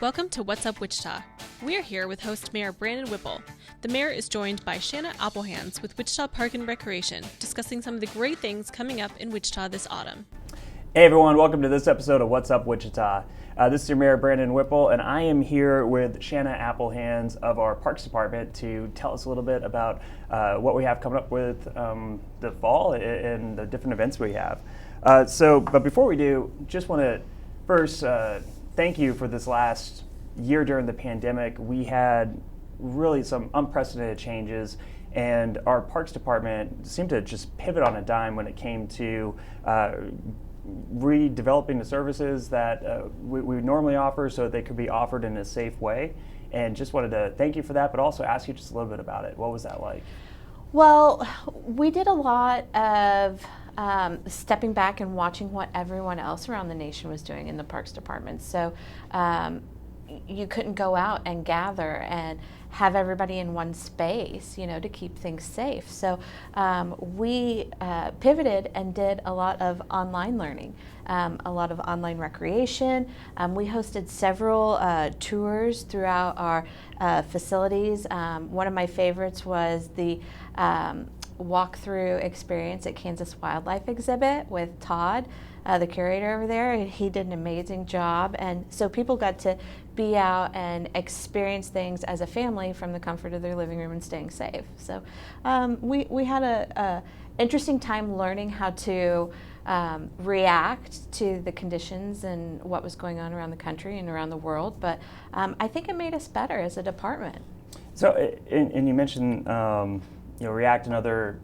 Welcome to What's Up Wichita. We're here with host Mayor Brandon Whipple. The mayor is joined by Shana Applehanz with Wichita Park and Recreation, discussing some of the great things coming up in Wichita this autumn. Hey everyone, welcome to this episode of What's Up Wichita. This is your Mayor Brandon Whipple, and I am here with Shana Applehanz of our Parks Department to tell us a little bit about what we have coming up with the fall and the different events we have. But before we do, just want to first thank you for this last year during the pandemic. We had really some unprecedented changes, and our Parks Department seemed to just pivot on a dime when it came to redeveloping the services that we normally offer so that they could be offered in a safe way. And just wanted to thank you for that, but also ask you just a little bit about it. What was that like? Well, we did a lot of stepping back and watching what everyone else around the nation was doing in the Parks Department. So you couldn't go out and gather and have everybody in one space, to keep things safe. So we pivoted and did a lot of online learning, a lot of online recreation. We hosted several tours throughout our facilities. One of my favorites was the walkthrough experience at Kansas Wildlife Exhibit with Todd, the curator over there. He did an amazing job, and so people got to be out and experience things as a family from the comfort of their living room and staying safe. So we had a interesting time learning how to react to the conditions and what was going on around the country and around the world, but I think it made us better as a department. So, and you mentioned React and other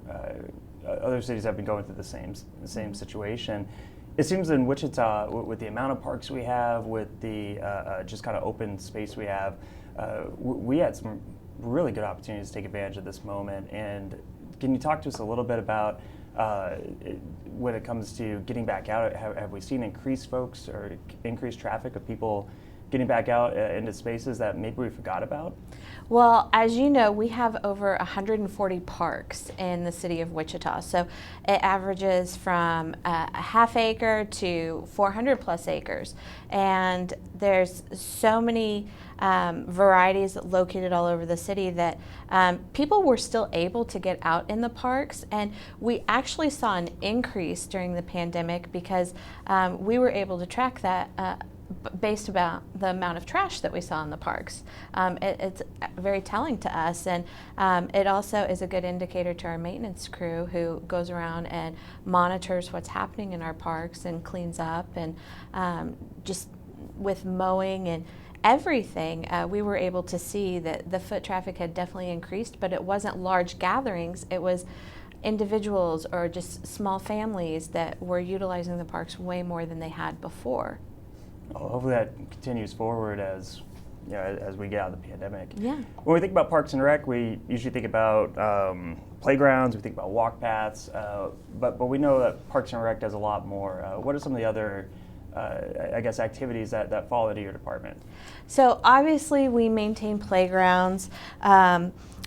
cities have been going through the same situation. It seems in Wichita, with the amount of parks we have, with the just kind of open space we have, we had some really good opportunities to take advantage of this moment. And can you talk to us a little bit about when it comes to getting back out? Have we seen increased folks or increased traffic of people getting back out into spaces that maybe we forgot about? Well, as you know, we have over 140 parks in the city of Wichita. So it averages from a half acre to 400 plus acres. And there's so many varieties located all over the city that people were still able to get out in the parks. And we actually saw an increase during the pandemic because we were able to track that based about the amount of trash that we saw in the parks. It's very telling to us, and it also is a good indicator to our maintenance crew who goes around and monitors what's happening in our parks and cleans up, and just with mowing and everything, we were able to see that the foot traffic had definitely increased, but it wasn't large gatherings. It was individuals or just small families that were utilizing the parks way more than they had before. Well, hopefully that continues forward as we get out of the pandemic. Yeah. When we think about Parks and Rec, we usually think about playgrounds, we think about walk paths, but we know that Parks and Rec does a lot more. What are some of the other activities that fall into your department? So obviously we maintain playgrounds,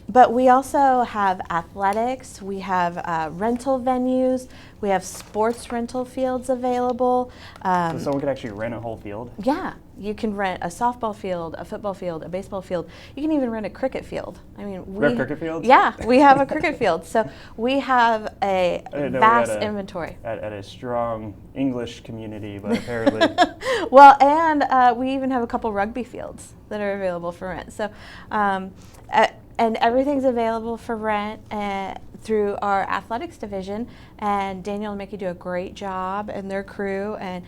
but we also have athletics, we have rental venues, we have sports rental fields available. So someone could actually rent a whole field? Yeah, you can rent a softball field, a football field, a baseball field. You can even rent a cricket field. I mean, we have cricket fields? Yeah, we have a cricket field. So we have a vast inventory. At a strong English community, but apparently. Well, and we even have a couple rugby fields that are available for rent. So. And everything's available for rent through our athletics division, and Daniel and Mickey do a great job and their crew. And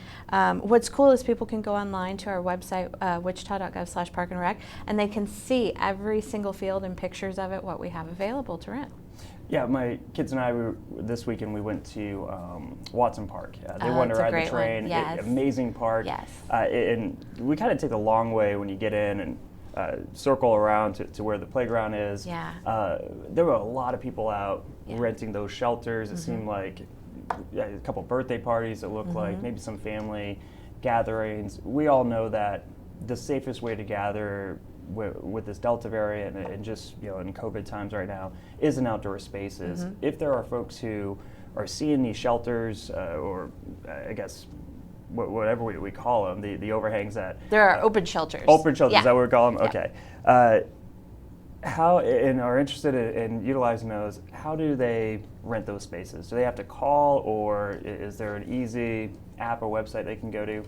what's cool is people can go online to our website, wichita.gov/parkandrec, and they can see every single field and pictures of it, what we have available to rent. Yeah, my kids and I, this weekend we went to Watson Park. They wanted to ride the train. Yes. Amazing park. Yes. And we kind of take the long way when you get in and circle around to where the playground is. Yeah. There were a lot of people out renting those shelters. It seemed like a couple birthday parties, it looked like, maybe some family gatherings. We all know that the safest way to gather with this Delta variant and just in COVID times right now is in outdoor spaces. If there are folks who are seeing these shelters or whatever we call them, the overhangs that... There are open shelters. Open shelters, yeah. is that what we call them? Yeah. Okay. How, and are interested in utilizing those, how do they rent those spaces? Do they have to call, or is there an easy app or website they can go to?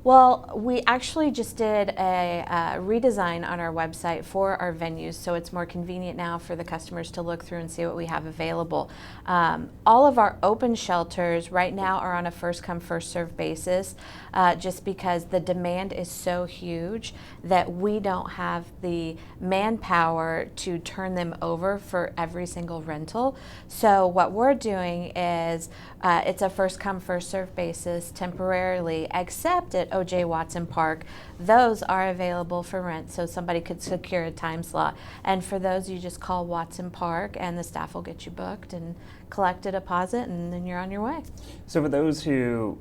Well, we actually just did a redesign on our website for our venues, so it's more convenient now for the customers to look through and see what we have available. All of our open shelters right now are on a first come, first served basis, just because the demand is so huge that we don't have the manpower to turn them over for every single rental. So what we're doing is it's a first come, first served basis temporarily, except at O.J. Watson Park. Those are available for rent, so somebody could secure a time slot. And for those, you just call Watson Park and the staff will get you booked and collect a deposit, and then you're on your way. So for those who,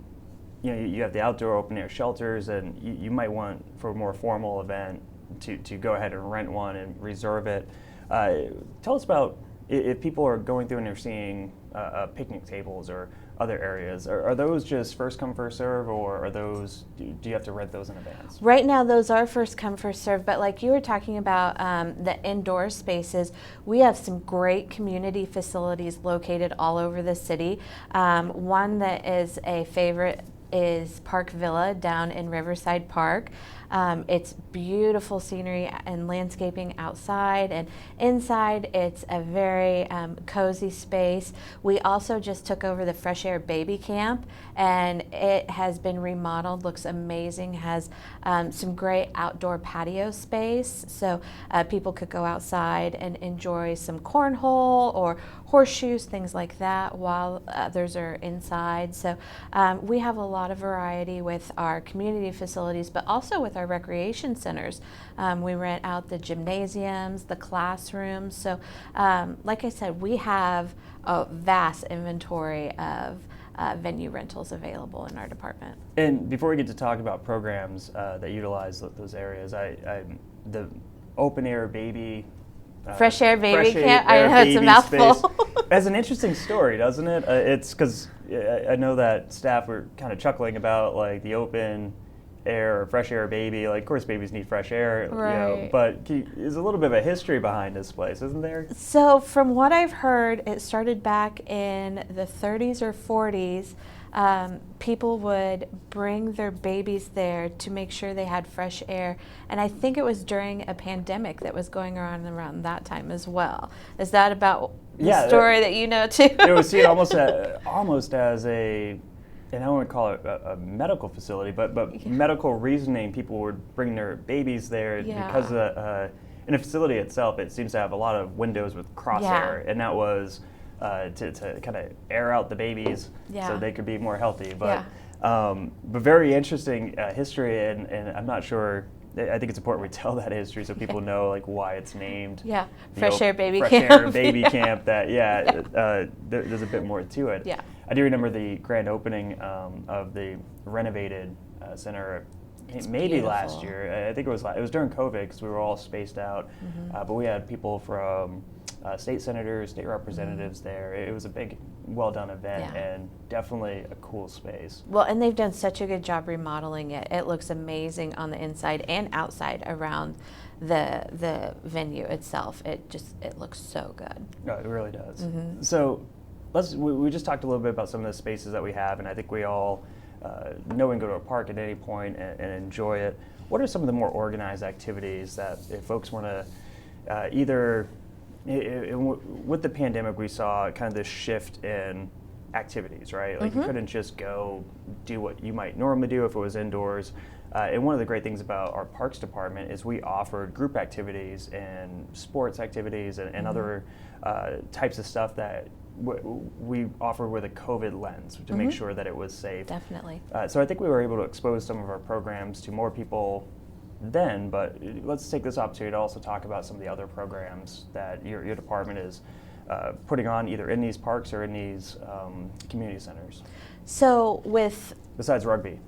you have the outdoor open air shelters, and you might want, for a more formal event, to go ahead and rent one and reserve it. Tell us about, if people are going through and they're seeing picnic tables or other areas, are those just first come, first serve, or are those, do you have to rent those in advance? Right now, those are first come, first serve, but like you were talking about the indoor spaces, we have some great community facilities located all over the city. One that is a favorite is Park Villa down in Riverside Park. It's beautiful scenery and landscaping outside, and inside it's a very cozy space. We also just took over the Fresh Air Baby Camp, and it has been remodeled, looks amazing, has some great outdoor patio space, so people could go outside and enjoy some cornhole or horseshoes, things like that, while others are inside. So we have a lot of variety with our community facilities, but also with our recreation centers. We rent out the gymnasiums, the classrooms. So like I said, we have a vast inventory of venue rentals available in our department. And before we get to talk about programs that utilize those areas, the open air baby Fresh Air Baby Camp. I know it's a mouthful. Has an interesting story, doesn't it? It's because I know that staff were kind of chuckling about like the open air or fresh air baby. Like, of course, babies need fresh air, right. But there's a little bit of a history behind this place, isn't there? So, from what I've heard, it started back in the 30s or 40s. People would bring their babies there to make sure they had fresh air, and I think it was during a pandemic that was going on around that time as well. Is that about the story that you know too? It was seen almost as a, and I wouldn't call it a medical facility, but medical reasoning. People were bringing their babies there because in the facility itself, it seems to have a lot of windows with crosshair, and that was to kind of air out the babies so they could be more healthy. But very interesting history, and I'm not sure. I think it's important we tell that history so people know like why it's named. Yeah, Fresh Air Baby Camp. Fresh Air Baby Camp. That there's a bit more to it. Yeah. I do remember the grand opening of the renovated center. Maybe beautiful. Last year. I think it was during COVID because we were all spaced out. But we had people from state senators, state representatives there. It was a big, well-done event and definitely a cool space. Well, and they've done such a good job remodeling it. It looks amazing on the inside and outside around the venue itself. It looks so good. No, it really does. So we just talked a little bit about some of the spaces that we have, and I think we all know we can go to a park at any point and enjoy it. What are some of the more organized activities that if folks want to either, with the pandemic, we saw kind of this shift in activities, right? Like you couldn't just go do what you might normally do if it was indoors. And one of the great things about our parks department is we offered group activities and sports activities and other types of stuff that we offer with a COVID lens to make sure that it was safe. Definitely. So I think we were able to expose some of our programs to more people then, but let's take this opportunity to also talk about some of the other programs that your department is putting on either in these parks or in these community centers. So besides rugby.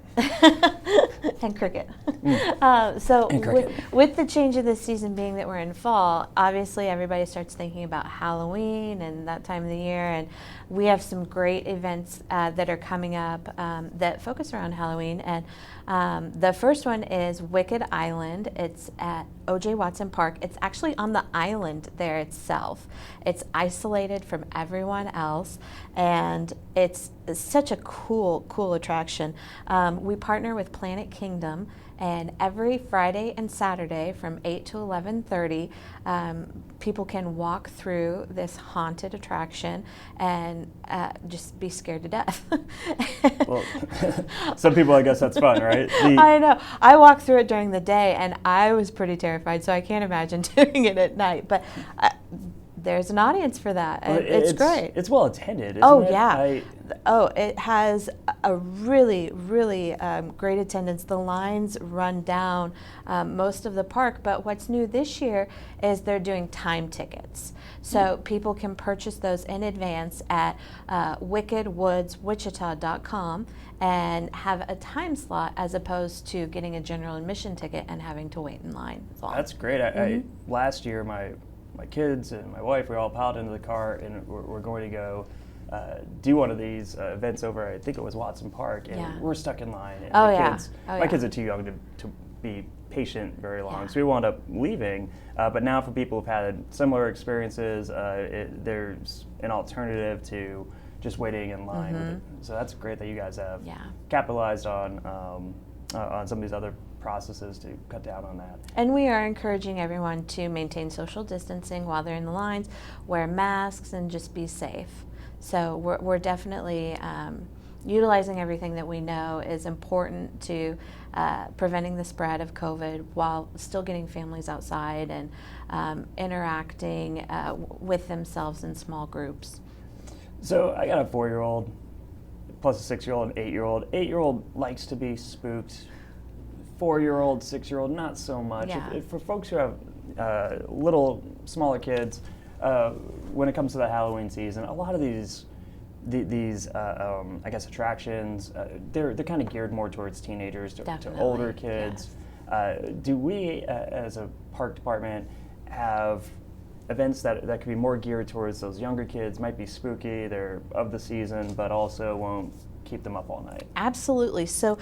And cricket. And cricket. With the change of the season being that we're in fall, obviously everybody starts thinking about Halloween and that time of the year. And we have some great events that are coming up that focus around Halloween. And the first one is Wicked Island. It's at O.J. Watson Park. It's actually on the island there itself. It's isolated from everyone else, and it's such a cool attraction. We partner with Planet Kingdom, and every Friday and Saturday from 8 to 11:30, people can walk through this haunted attraction and just be scared to death. Well, some people, I guess that's fun, right? I know. I walked through it during the day, and I was pretty terrified, so I can't imagine doing it at night. But there's an audience for that, and it's great. It's well attended, isn't Oh, it? yeah. It has a really great attendance. The lines run down most of the park, but what's new this year is they're doing time tickets. So people can purchase those in advance at wickedwoodswichita.com and have a time slot as opposed to getting a general admission ticket and having to wait in line. That's great. Last year, my kids and my wife, we all piled into the car, and we're going to go do one of these events over, I think it was Watson Park, and we're stuck in line. And my kids are too young to be patient very long, so we wound up leaving. But now for people who've had similar experiences, there's an alternative to just waiting in line. So that's great that you guys have capitalized on some of these other processes to cut down on that. And we are encouraging everyone to maintain social distancing while they're in the lines, wear masks, and just be safe. So we're definitely utilizing everything that we know is important to preventing the spread of COVID while still getting families outside and interacting with themselves in small groups. So I got a 4-year-old plus a 6-year-old and 8-year-old. 8-year-old likes to be spooked. 4-year-old, 6-year-old, not so much. If for folks who have little, smaller kids, when it comes to the Halloween season, a lot of these I guess attractions, they're kind of geared more towards teenagers, to older kids. Do we, as a park department, have events that could be more geared towards those younger kids? Might be spooky, they're of the season, but also won't keep them up all night. Absolutely. So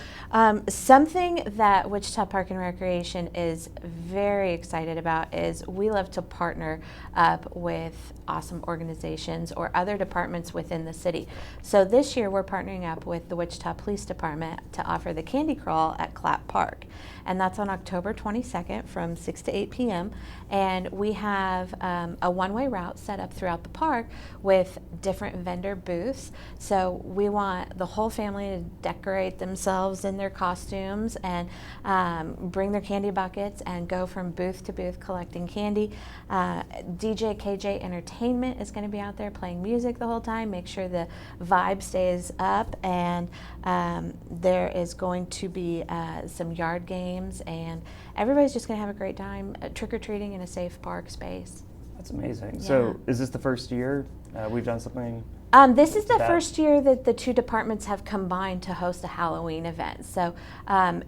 something that Wichita Park and Recreation is very excited about is we love to partner up with awesome organizations or other departments within the city. So this year we're partnering up with the Wichita Police Department to offer the Candy Crawl at Clapp Park. And that's on October 22nd from 6 to 8 p.m. And we have a one-way route set up throughout the park with different vendor booths. So we want the whole family to decorate themselves in their costumes and bring their candy buckets and go from booth to booth collecting candy. DJ KJ Entertainment is going to be out there playing music the whole time, make sure the vibe stays up, and there is going to be some yard games, and everybody's just going to have a great time trick-or-treating in a safe park space. That's amazing. So is this the first year we've done something? This is the first year that the two departments have combined to host a Halloween event. So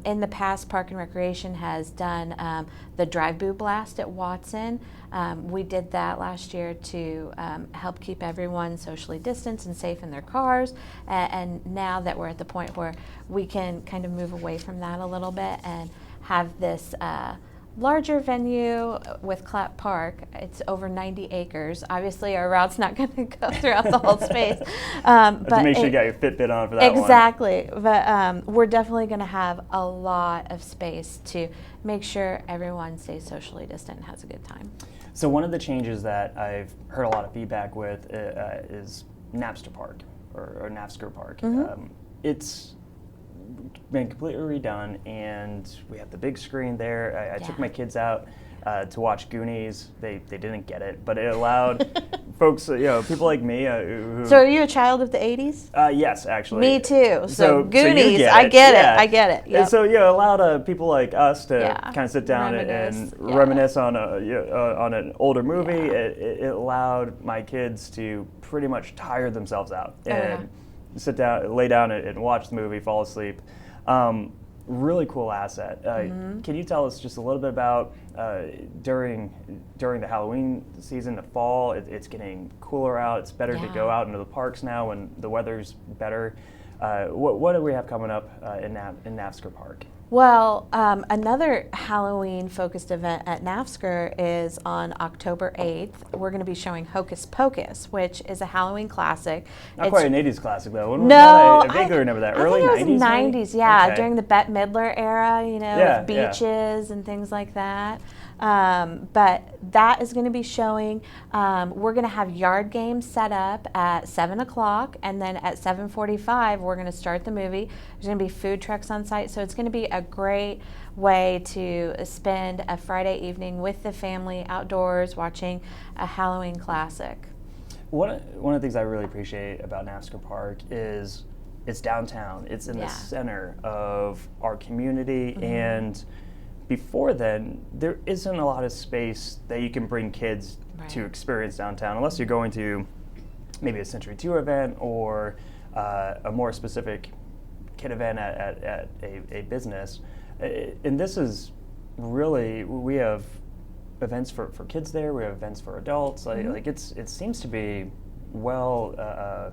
in the past, Park and Recreation has done the Drive-Boo Blast at Watson. We did that last year to help keep everyone socially distanced and safe in their cars. And now that we're at the point where we can kind of move away from that a little bit and have this larger venue with Clapp Park. It's over 90 acres. Obviously, our route's not going to go throughout the whole space. But to make sure you got your Fitbit on for that one. Exactly. But we're definitely going to have a lot of space to make sure everyone stays socially distant and has a good time. So one of the changes that I've heard a lot of feedback with is Napster Park or Napster Park. It's been completely redone, and we have the big screen there. I took my kids out to watch Goonies. They didn't get it, but it allowed folks, people like me. So are you a child of the 80s? Yes, actually. Me too. So so Goonies, get I get yeah. it. I get it. Yep. And so allowed people like us to kind of sit down and reminisce on an older movie. It allowed my kids to pretty much tire themselves out and sit down, lay down, and watch the movie, fall asleep. really cool asset. Can you tell us just a little bit about during the Halloween season, the fall? It's getting cooler out. It's better to go out into the parks now when the weather's better. What do we have coming up in NAFSCR Park? Well, another Halloween-focused event at NAFSCR is on October 8th. We're going to be showing Hocus Pocus, which is a Halloween classic. Not quite an 80s classic, though. When was no, that? I vaguely remember that. Early I think it was 90s? 90s, yeah, Okay. during the Bette Midler era, with beaches and things like that. But that is going to be showing. We're going to have yard games set up at 7 o'clock, and then at 7:45 we're going to start the movie. There's going to be food trucks on site, so it's going to be a great way to spend a Friday evening with the family outdoors watching a Halloween classic. One of the things I really appreciate about NAFSCR Park is it's downtown. It's in the center of our community, and before then, there isn't a lot of space that you can bring kids to experience downtown, unless you're going to maybe a Century 2 event or a more specific kid event at a business. And this is really, we have events for kids there, we have events for adults. Like it seems to be well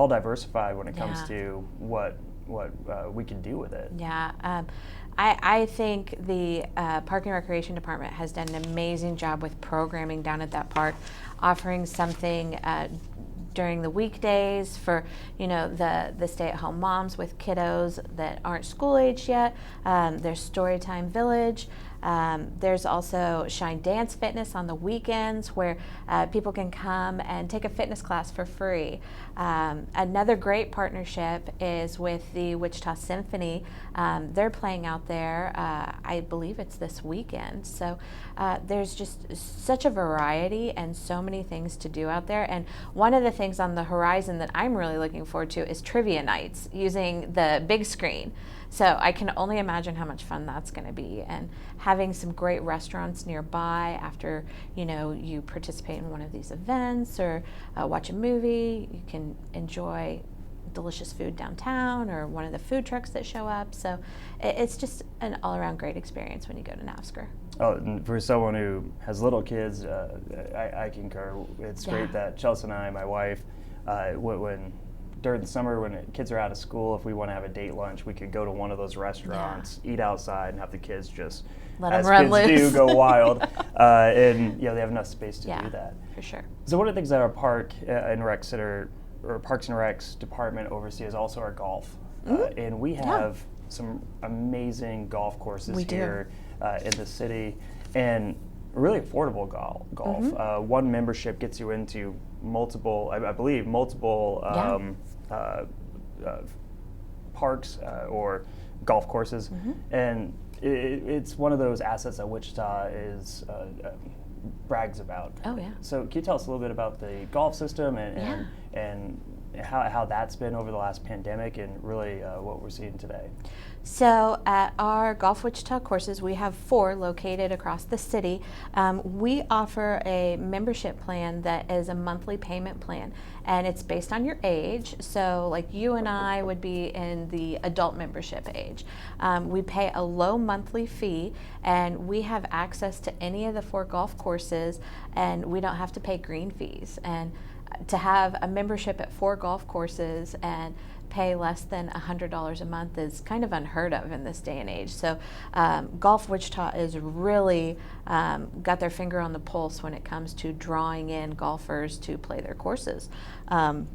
diversified when it comes to what we can do with it. Yeah. I think the Park and Recreation Department has done an amazing job with programming down at that park, offering something during the weekdays for the stay-at-home moms with kiddos that aren't school-aged yet. There's Storytime Village. There's also Shine Dance Fitness on the weekends where people can come and take a fitness class for free. Another great partnership is with the Wichita Symphony. They're playing out there, I believe it's this weekend. So there's just such a variety and so many things to do out there. And one of the things on the horizon that I'm really looking forward to is trivia nights using the big screen. So I can only imagine how much fun that's going to be, and having some great restaurants nearby after you participate in one of these events or watch a movie. You can enjoy delicious food downtown or one of the food trucks that show up. So it's just an all-around great experience when you go to NAFSCR. Oh, and for someone who has little kids, I concur. It's great that Chelsea and I, my wife, when during the summer when kids are out of school, if we want to have a date lunch, we could go to one of those restaurants, eat outside, and have the kids just, let them run loose. Do, go wild. And they have enough space to do that. For sure. So one of the things that our Park and Rec Center, or Parks and Recs department oversees is also our golf. And we have some amazing golf courses here in the city, and really affordable golf. One membership gets you into multiple, I believe, parks or golf courses, and it's one of those assets that Wichita is brags about. Oh yeah. So can you tell us a little bit about the golf system and how that's been over the last pandemic and really what we're seeing today? So at our Golf Wichita courses, we have 4 located across the city. We offer a membership plan that is a monthly payment plan, and it's based on your age. So like you and I would be in the adult membership age. We pay a low monthly fee, and we have access to any of the 4 golf courses, and we don't have to pay green fees. And to have a membership at 4 golf courses and pay less than $100 a month is kind of unheard of in this day and age. So Golf Wichita is really got their finger on the pulse when it comes to drawing in golfers to play their courses. So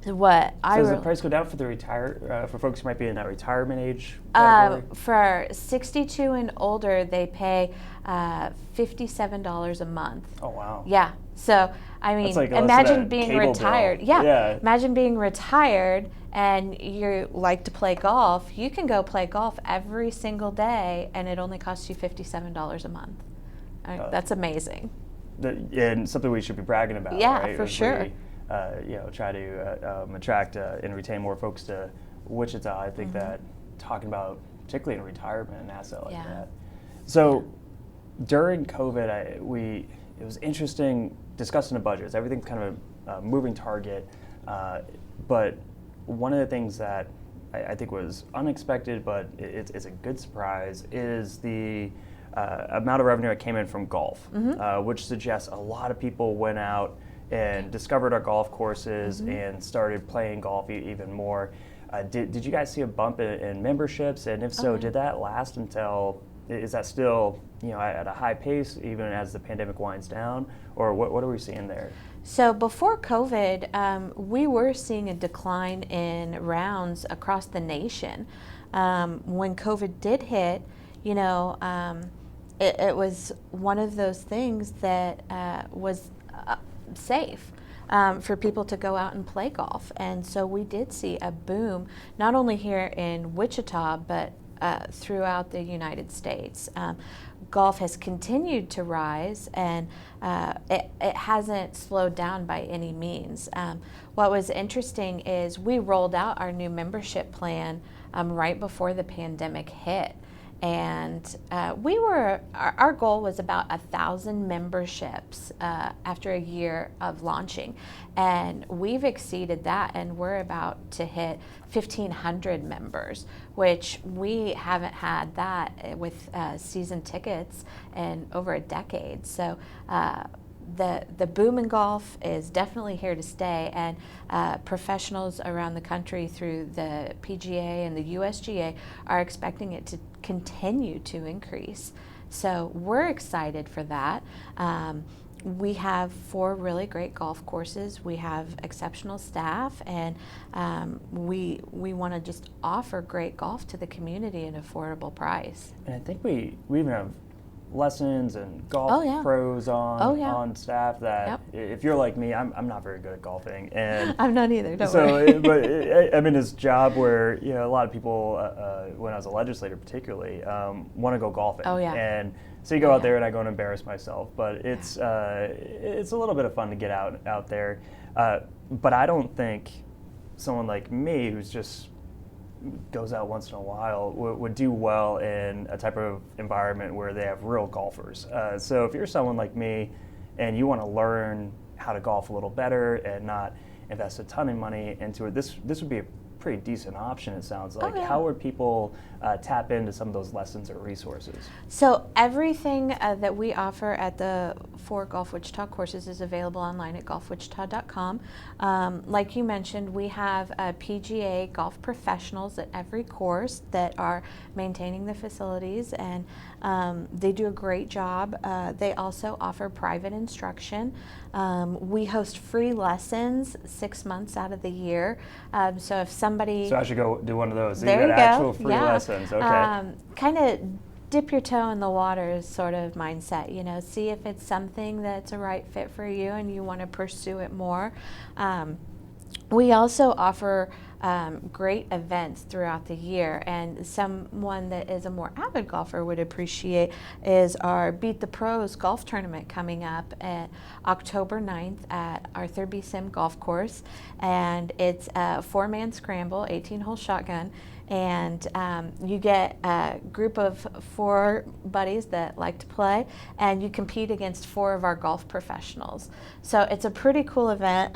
does the price go down for the for folks who might be in that retirement age category? For 62 and older, they pay $57 a month. Oh wow! Yeah. So I mean, like imagine being retired. Yeah. Imagine being retired and you like to play golf. You can go play golf every single day, and it only costs you $57 a month. That's amazing. And something we should be bragging about. Yeah, right? for sure. Try to attract and retain more folks to Wichita. I think that talking about, particularly in retirement, an asset like that. So during COVID, it was interesting discussing the budgets. Everything's kind of a moving target, but one of the things that I think was unexpected, but it's a good surprise, is the amount of revenue that came in from golf, which suggests a lot of people went out and discovered our golf courses and started playing golf even more. Did you guys see a bump in memberships? And if so, did that last until, is that still at a high pace even as the pandemic winds down? Or what are we seeing there? So before COVID, we were seeing a decline in rounds across the nation. When COVID did hit, it was one of those things that was safe for people to go out and play golf. And so we did see a boom, not only here in Wichita, but throughout the United States. Golf has continued to rise, and it hasn't slowed down by any means. What was interesting is we rolled out our new membership plan right before the pandemic hit. And our goal was about 1,000 memberships after a year of launching. And we've exceeded that, and we're about to hit 1,500 members, which we haven't had that with season tickets in over a decade. So the boom in golf is definitely here to stay, and professionals around the country through the PGA and the USGA are expecting it to continue to increase. So we're excited for that. We have 4 really great golf courses. We have exceptional staff, and we want to just offer great golf to the community at an affordable price. And I think we even have lessons and golf pros on staff that if you're like me, I'm not very good at golfing, and I'm not either. Don't worry. But I'm in this job where a lot of people, when I was a legislator particularly, want to go golfing. And so you go out there, and I go and embarrass myself. But it's a little bit of fun to get out there. But I don't think someone like me, who's just goes out once in a while, would do well in a type of environment where they have real golfers. So if you're someone like me and you want to learn how to golf a little better and not invest a ton of money into it, this would be a pretty decent option, it sounds like. How would people tap into some of those lessons or resources? So everything that we offer at the 4 Golf Wichita courses is available online at golfwichita.com. Like you mentioned, we have PGA golf professionals at every course that are maintaining the facilities, and they do a great job. They also offer private instruction. We host free lessons 6 months out of the year. So if somebody... So I should go do one of those. There you go. Actual free lessons. Okay. Kind of dip your toe in the water sort of mindset, see if it's something that's a right fit for you and you want to pursue it more. We also offer great events throughout the year, and someone that is a more avid golfer would appreciate is our Beat the Pros golf tournament coming up at October 9th at our 3rd Sim golf course, and it's a 4-man scramble, 18-hole shotgun, and you get a group of 4 buddies that like to play, and you compete against 4 of our golf professionals. So it's a pretty cool event.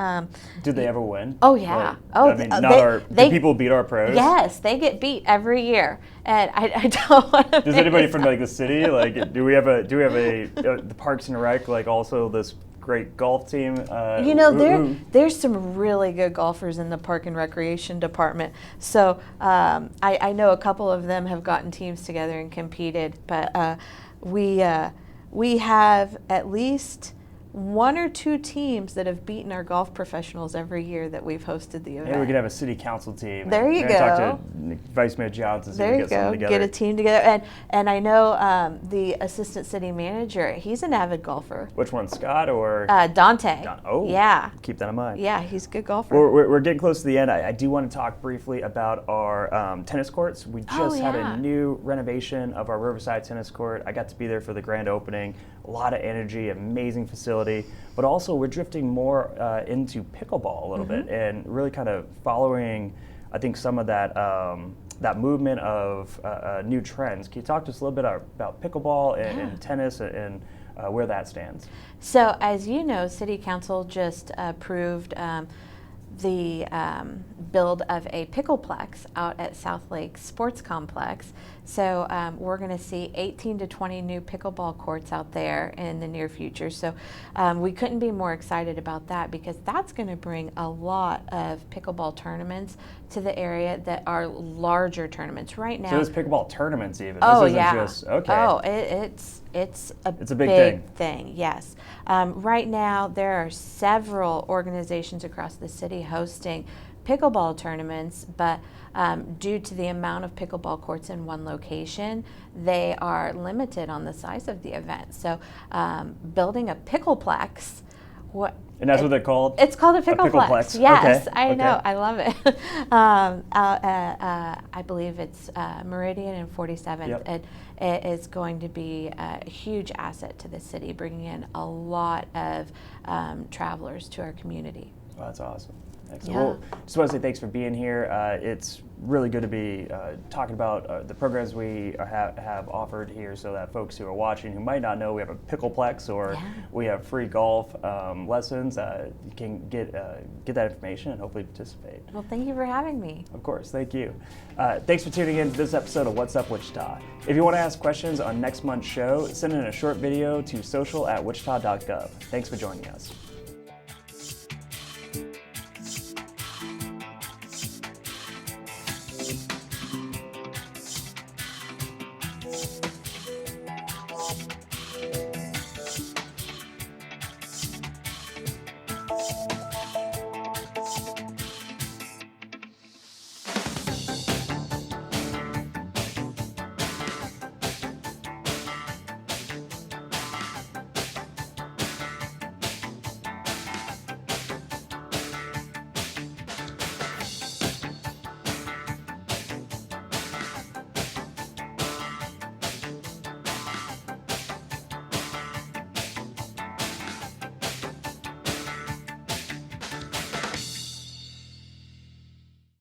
Did they ever win? Oh yeah. Do people beat our pros? Yes, they get beat every year, and I don't want to. Does anybody from the city do we have a the Parks and Rec also this great golf team? There's some really good golfers in the Park and Recreation department. So I know a couple of them have gotten teams together and competed, but we have at least 1 or 2 teams that have beaten our golf professionals every year that we've hosted the event. Maybe we could have a city council team. There you go. Talk to Vice Mayor Johnson. There you go. Get a team together, and I know the assistant city manager. He's an avid golfer. Which one, Scott or Dante? Yeah. Keep that in mind. Yeah, he's a good golfer. We're getting close to the end. I do want to talk briefly about our tennis courts. We just had a new renovation of our Riverside tennis court. I got to be there for the grand opening. A lot of energy, amazing facility, but also we're drifting more into pickleball a little bit, and really kind of following, I think, some of that that movement of new trends. Can you talk to us a little bit about pickleball and tennis and where that stands? So as you know, City Council just approved the build of a pickleplex out at South Lake Sports Complex. So we're going to see 18 to 20 new pickleball courts out there in the near future. So we couldn't be more excited about that, because that's going to bring a lot of pickleball tournaments to the area that are larger tournaments right now. So there's pickleball tournaments even. Oh, this isn't yeah. just, okay. Oh, it's a big thing. Yes. Right now, there are several organizations across the city hosting pickleball tournaments, but due to the amount of pickleball courts in one location, they are limited on the size of the event. So building a pickleplex, and that's what they're called? It's called a pickleplex. Yes, okay. I know. I love it. I believe it's Meridian and 47th. Yep. It is going to be a huge asset to the city, bringing in a lot of travelers to our community. Well, that's awesome. Excellent. Yeah. Well, just want to say thanks for being here. It's really good to be talking about the programs we have offered here, so that folks who are watching who might not know we have a pickleplex or we have free golf lessons, you can get that information and hopefully participate. Well, thank you for having me. Of course, thank you. Thanks for tuning in to this episode of What's Up Wichita. If you want to ask questions on next month's show, send in a short video to social@wichita.gov. Thanks for joining us.